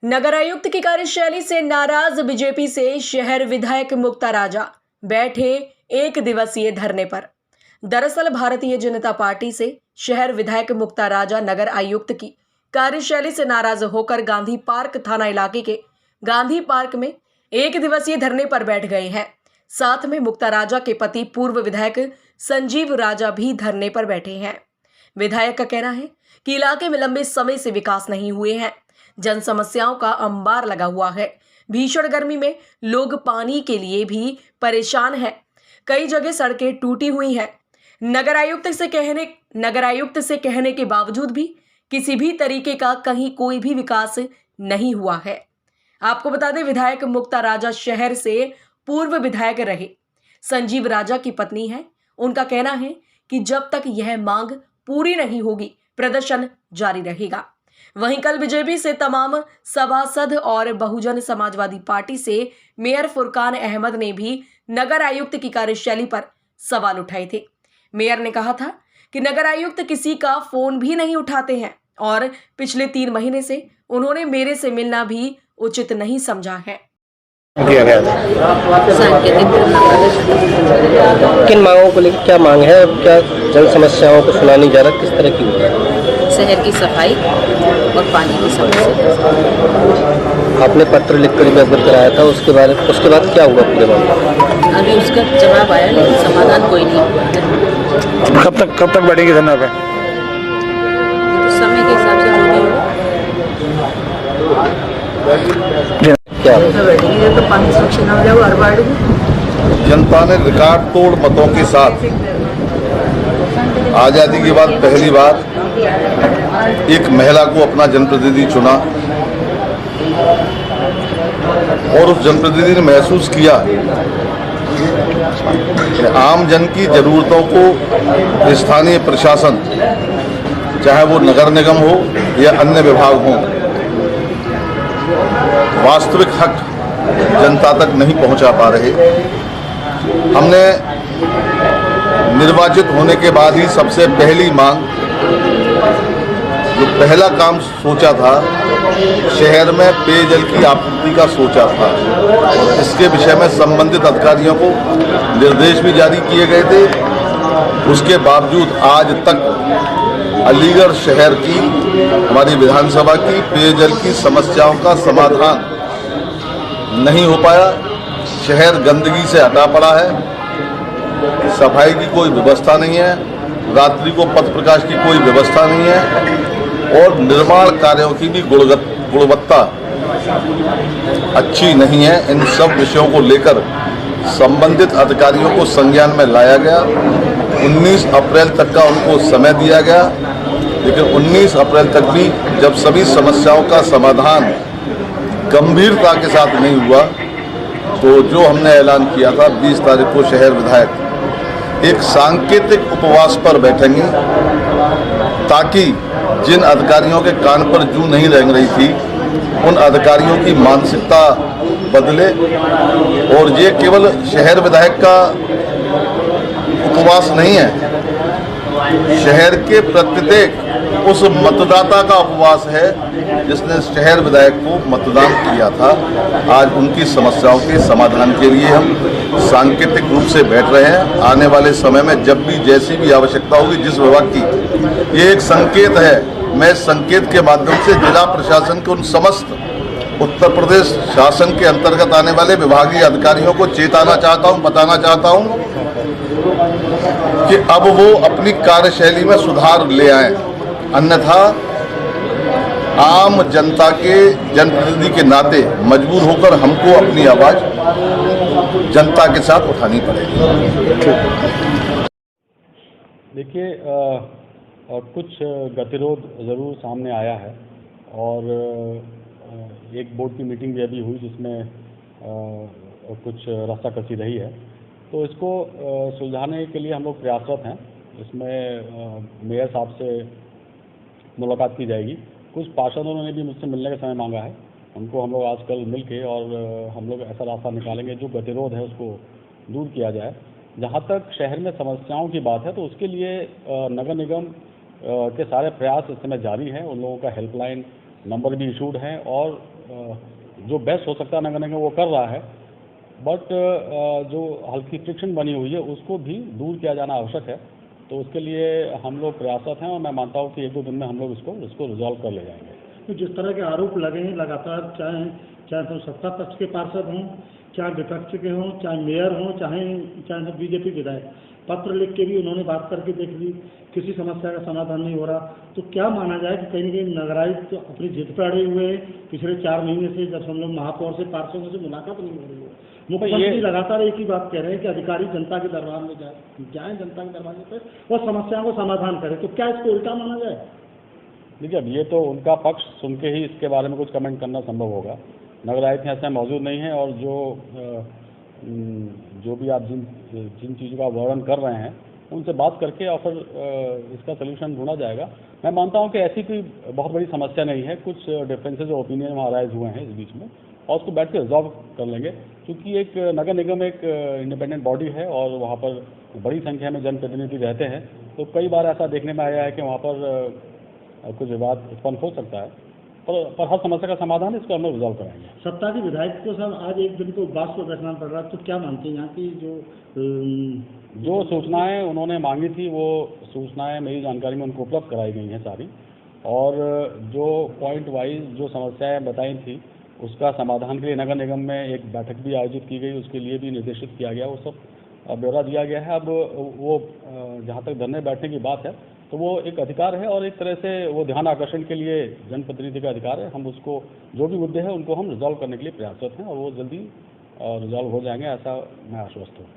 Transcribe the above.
नगर आयुक्त की कार्यशैली से नाराज बीजेपी से शहर विधायक मुक्ता राजा बैठे एक दिवसीय धरने पर। दरअसल भारतीय जनता पार्टी से शहर विधायक मुक्ता राजा नगर आयुक्त की कार्यशैली से नाराज होकर गांधी पार्क थाना इलाके के गांधी पार्क में एक दिवसीय धरने पर बैठ गए हैं। साथ में मुक्ता राजा के पति पूर्व विधायक संजीव राजा भी धरने पर बैठे हैं। विधायक का कहना है कि इलाके में लंबे समय से विकास नहीं हुए हैं, जन समस्याओं का अंबार लगा हुआ है। भीषण गर्मी में लोग पानी के लिए भी परेशान हैं। कई जगह सड़कें टूटी हुई हैं। नगर आयुक्त से कहने के बावजूद भी किसी भी तरीके का कहीं कोई भी विकास नहीं हुआ है। आपको बता दें, विधायक मुक्ता राजा शहर से पूर्व विधायक रहे संजीव राजा की पत्नी है। उनका कहना है कि जब तक यह मांग पूरी नहीं होगी प्रदर्शन जारी रहेगा। वहीं कल बीजेपी से तमाम सभासद और बहुजन समाजवादी पार्टी से मेयर फुरकान अहमद ने भी नगर आयुक्त की कार्यशैली पर सवाल उठाए थे। मेयर ने कहा था कि नगर आयुक्त किसी का फोन भी नहीं उठाते हैं और पिछले 3 महीने से उन्होंने मेरे से मिलना भी उचित नहीं समझा है। किया गया था किन मांगों को लेकर, क्या मांग है, क्या जन समस्याओं को सुना नहीं जा रहा, किस तरह की हो रहा है? शहर की सफाई और पानी की समस्या। आपने पत्र लिखकर भी अवगत कराया था, उसके बाद क्या हुआ पूरे मामले? अभी उसका जवाब आया लेकिन समाधान कोई नहीं हुआ। कब तक बैठेंगे धरना पे? तो समय के हिसाब से जो भी क्या बैठेंगे तो पानी सुरक्षा हो जाए हर वार्ड में। जनता ने रिकॉर्ड तोड़ मतों के साथ आज़ादी के बाद पहली बार एक महिला को अपना जनप्रतिनिधि चुना और उस जनप्रतिनिधि ने महसूस किया कि आम जन की जरूरतों को स्थानीय प्रशासन, चाहे वो नगर निगम हो या अन्य विभाग हो, वास्तविक हक जनता तक नहीं पहुंचा पा रहे। हमने निर्वाचित होने के बाद ही सबसे पहली मांग, जो पहला काम सोचा था, शहर में पेयजल की आपूर्ति का सोचा था। इसके विषय में संबंधित अधिकारियों को निर्देश भी जारी किए गए थे। उसके बावजूद आज तक अलीगढ़ शहर की, हमारी विधानसभा की पेयजल की समस्याओं का समाधान नहीं हो पाया। शहर गंदगी से हटा पड़ा है, सफाई की कोई व्यवस्था नहीं है, रात्रि को पथ प्रकाश की कोई व्यवस्था नहीं है और निर्माण कार्यों की भी गुणवत्ता अच्छी नहीं है। इन सब विषयों को लेकर संबंधित अधिकारियों को संज्ञान में लाया गया। 19 अप्रैल तक का उनको समय दिया गया, लेकिन 19 अप्रैल तक भी जब सभी समस्याओं का समाधान गंभीरता के साथ नहीं हुआ, तो जो हमने ऐलान किया था 20 तारीख को शहर विधायक एक सांकेतिक उपवास पर बैठेंगे, ताकि जिन अधिकारियों के कान पर जूं नहीं रेंग रही थी उन अधिकारियों की मानसिकता बदले। और ये केवल शहर विधायक का उपवास नहीं है, शहर के प्रत्येक उस मतदाता का उपवास है जिसने शहर विधायक को मतदान किया था। आज उनकी समस्याओं के समाधान के लिए हम सांकेतिक रूप से बैठ रहे हैं। आने वाले समय में जब भी जैसी भी आवश्यकता होगी जिस विभाग की, ये एक संकेत है। मैं संकेत के माध्यम से जिला प्रशासन के उन समस्त उत्तर प्रदेश शासन के अंतर्गत आने वाले विभागीय अधिकारियों को चेताना चाहता हूँ, बताना चाहता हूँ कि अब वो अपनी कार्यशैली में सुधार ले आएं, अन्यथा आम जनता के जनप्रतिनिधि के नाते मजबूर होकर हमको अपनी आवाज जनता के साथ उठानी पड़ेगी। देखिए, कुछ गतिरोध ज़रूर सामने आया है और एक बोर्ड की मीटिंग भी अभी हुई जिसमें कुछ रस्साकसी रही है, तो इसको सुलझाने के लिए हम लोग प्रयासरत हैं। इसमें मेयर साहब से मुलाकात की जाएगी। कुछ पार्षदों ने भी मुझसे मिलने का समय मांगा है, उनको हम लोग आजकल मिल के और हम लोग ऐसा रास्ता निकालेंगे जो गतिरोध है उसको दूर किया जाए। जहाँ तक शहर में समस्याओं की बात है तो उसके लिए नगर निगम के सारे प्रयास इस समय जारी हैं। उन लोगों का हेल्पलाइन नंबर भी इशूड है और जो बेस्ट हो सकता है नगर निगम वो कर रहा है, बट जो हल्की फ्रिक्शन बनी हुई है उसको भी दूर किया जाना आवश्यक है। तो उसके लिए हम लोग प्रयासरत हैं और मैं मानता हूँ कि 1-2 दिन में हम लोग इसको रिजॉल्व कर ले जाएंगे। तो जिस तरह के आरोप लगे हैं लगातार, चाहे तो सत्ता पक्ष के पार्षद हों, चाहे विपक्ष के हों, चाहे मेयर हों, चाहे बीजेपी विधायक, पत्र लिख के भी उन्होंने बात करके देख ली, किसी समस्या का समाधान नहीं हो रहा। तो क्या माना जाए कि कहीं न कहीं नगरायुक्त तो अपनी जिद पे अड़े हुए हैं? पिछले 4 महीने से जब हम लोग महापौर से पार्षदों से मुलाकात नहीं हो रही है, मुख्यमंत्री लगातार एक ही बात कह रहे हैं कि अधिकारी जनता के दरबार में जाएं, जनता के दरबार में और समस्याओं को समाधान करें। तो क्या इसको उल्टा माना जाए? देखिए, अब ये तो उनका पक्ष सुन के ही इसके बारे में कुछ कमेंट करना संभव होगा। नगर आयुक्त यहाँ से मौजूद नहीं है और जो भी आप जिन चीज़ों का वर्णन कर रहे हैं उनसे बात करके और फिर इसका सलूशन ढूंढा जाएगा। मैं मानता हूँ कि ऐसी कोई बहुत बड़ी समस्या नहीं है, कुछ डिफरेंसेज ओपिनियन वहाँ राइज हुए हैं इस बीच में और उसको बैठ के रिजॉल्व कर लेंगे, क्योंकि एक नगर निगम एक इंडिपेंडेंट बॉडी है और वहाँ पर बड़ी संख्या में जनप्रतिनिधि रहते हैं। तो कई बार ऐसा देखने में आया है कि वहाँ पर कुछ विवाद उत्पन्न हो सकता है, पर हर समस्या का समाधान इसको हम लोग रिजॉल्व कराएंगे। सत्ता के विधायक को सब आज एक दिन को उपवास पर बैठना पड़ रहा है, तो क्या मानते हैं यहाँ की जो सूचनाएं उन्होंने मांगी थी वो सूचनाएं मेरी जानकारी में उनको उपलब्ध कराई गई हैं सारी, और जो पॉइंट वाइज जो समस्याएं बताई थी उसका समाधान के लिए नगर निगम में एक बैठक भी आयोजित की गई, उसके लिए भी निर्देशित किया गया, वो सब ब्यौरा दिया गया है। अब वो जहाँ तक धरने बैठने की बात है तो वो एक अधिकार है और एक तरह से वो ध्यान आकर्षण के लिए जनप्रतिनिधि का अधिकार है। हम उसको जो भी मुद्दे हैं उनको हम रिजॉल्व करने के लिए प्रयासरत हैं और वो जल्दी रिजॉल्व हो जाएंगे, ऐसा मैं आश्वस्त हूँ।